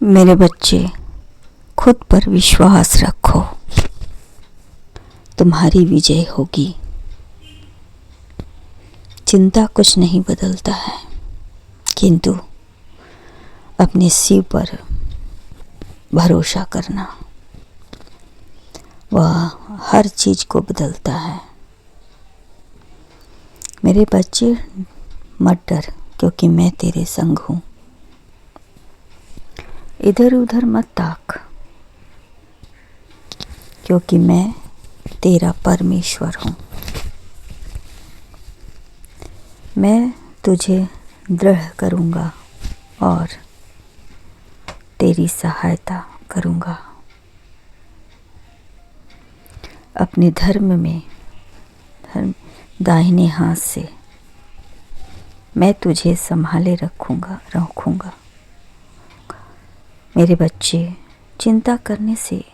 मेरे बच्चे, खुद पर विश्वास रखो, तुम्हारी विजय होगी। चिंता कुछ नहीं बदलता है, किंतु अपने शिव पर भरोसा करना वह हर चीज को बदलता है। मेरे बच्चे, मत डर, क्योंकि मैं तेरे संग हूँ। इधर उधर मत ताक, क्योंकि मैं तेरा परमेश्वर हूँ। मैं तुझे दृढ़ करूँगा और तेरी सहायता करूँगा। अपने धर्म दाहिने हाथ से मैं तुझे संभाले रखूँगा। मेरे बच्चे, चिंता करने से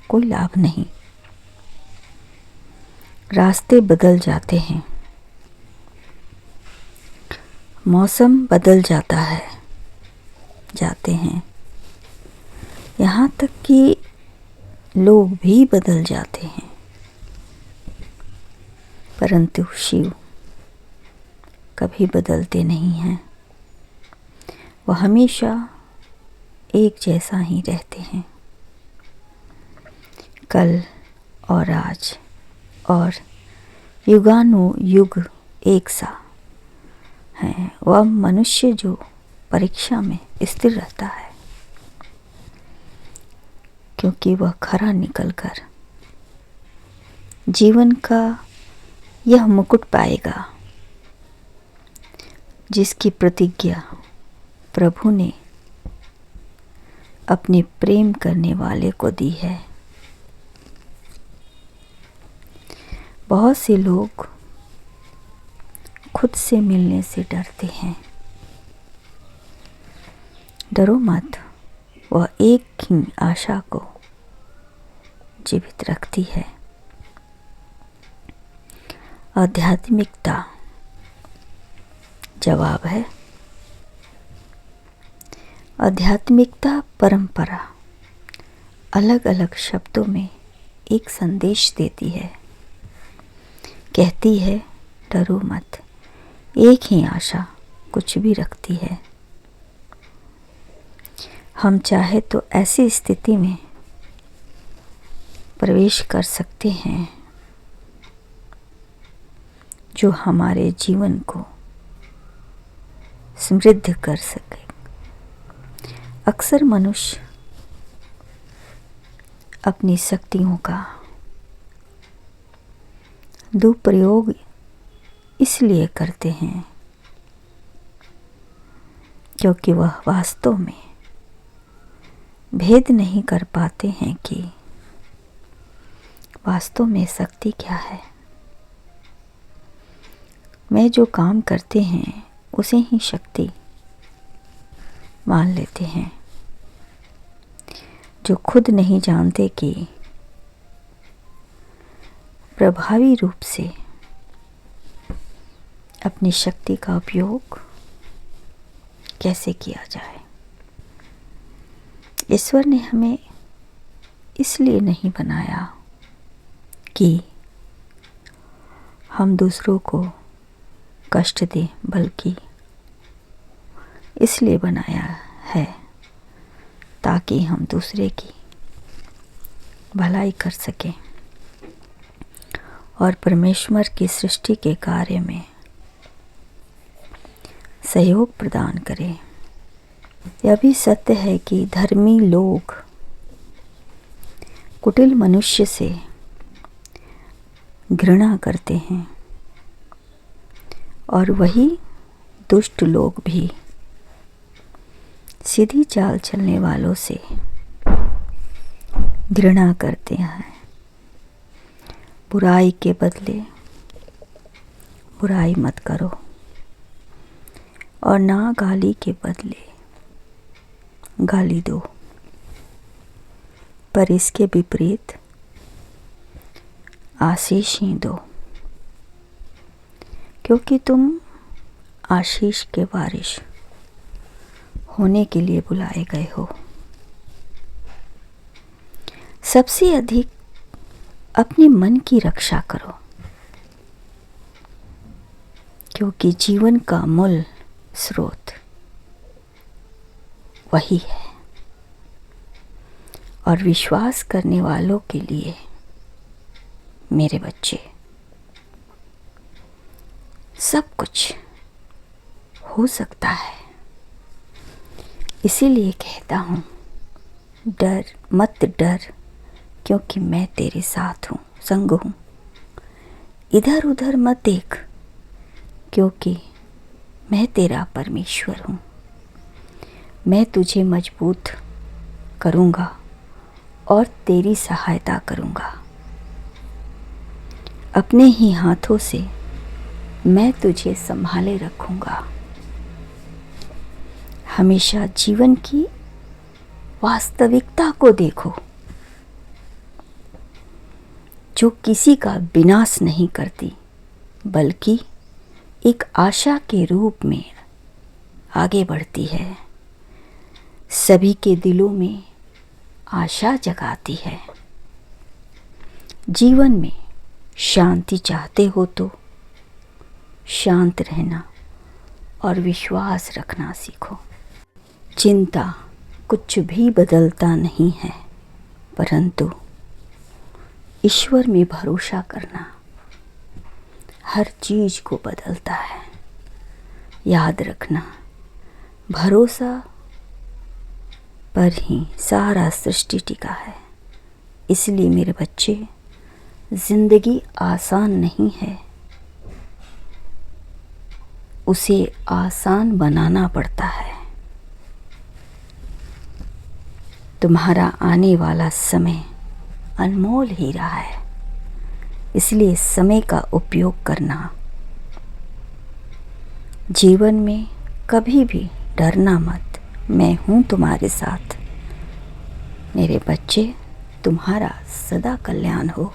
कोई लाभ नहीं। रास्ते बदल जाते हैं, मौसम बदल जाते हैं, यहाँ तक कि लोग भी बदल जाते हैं, परंतु शिव कभी बदलते नहीं हैं। वह हमेशा एक जैसा ही रहते हैं। कल और आज और युगानुयुग एक सा है। वह मनुष्य जो परीक्षा में स्थिर रहता है, क्योंकि वह खरा निकलकर जीवन का यह मुकुट पाएगा जिसकी प्रतिज्ञा प्रभु ने अपने प्रेम करने वाले को दी है। बहुत से लोग खुद से मिलने से डरते हैं। डरो मत, वह एक ही आशा को जीवित रखती है। आध्यात्मिकता जवाब है। आध्यात्मिकता परंपरा अलग अलग शब्दों में एक संदेश देती है। कहती है, डरो मत, एक ही आशा कुछ भी रखती है। हम चाहे तो ऐसी स्थिति में प्रवेश कर सकते हैं जो हमारे जीवन को समृद्ध कर सके। अक्सर मनुष्य अपनी शक्तियों का दुरुपयोग इसलिए करते हैं क्योंकि वह वास्तव में भेद नहीं कर पाते हैं कि वास्तव में शक्ति क्या है। मैं जो काम करते हैं उसे ही शक्ति मान लेते हैं, जो खुद नहीं जानते कि प्रभावी रूप से अपनी शक्ति का उपयोग कैसे किया जाए। ईश्वर ने हमें इसलिए नहीं बनाया कि हम दूसरों को कष्ट दें, बल्कि इसलिए बनाया है ताकि हम दूसरे की भलाई कर सकें और परमेश्वर की सृष्टि के कार्य में सहयोग प्रदान करें। यह भी सत्य है कि धर्मी लोग कुटिल मनुष्य से घृणा करते हैं और वही दुष्ट लोग भी सीधी चाल चलने वालों से घृणा करते हैं। बुराई के बदले बुराई मत करो और ना गाली के बदले गाली दो, पर इसके विपरीत आशीष ही दो, क्योंकि तुम आशीष के वारिस होने के लिए बुलाए गए हो। सबसे अधिक अपने मन की रक्षा करो, क्योंकि जीवन का मूल स्रोत वही है। और विश्वास करने वालों के लिए मेरे बच्चे सब कुछ हो सकता है। इसीलिए कहता हूँ, मत डर, क्योंकि मैं तेरे साथ हूँ, संग हूँ। इधर उधर मत देख, क्योंकि मैं तेरा परमेश्वर हूँ। मैं तुझे मजबूत करूँगा और तेरी सहायता करूँगा। अपने ही हाथों से मैं तुझे संभाले रखूँगा। हमेशा जीवन की वास्तविकता को देखो, जो किसी का विनाश नहीं करती, बल्कि एक आशा के रूप में आगे बढ़ती है। सभी के दिलों में आशा जगाती है। जीवन में शांति चाहते हो तो शांत रहना और विश्वास रखना सीखो। चिंता कुछ भी बदलता नहीं है, परंतु ईश्वर में भरोसा करना हर चीज को बदलता है। याद रखना, भरोसा पर ही सारा सृष्टि टिका है। इसलिए मेरे बच्चे, जिंदगी आसान नहीं है, उसे आसान बनाना पड़ता है। तुम्हारा आने वाला समय अनमोल हीरा है, इसलिए समय का उपयोग करना। जीवन में कभी भी डरना मत, मैं हूँ तुम्हारे साथ। मेरे बच्चे, तुम्हारा सदा कल्याण हो।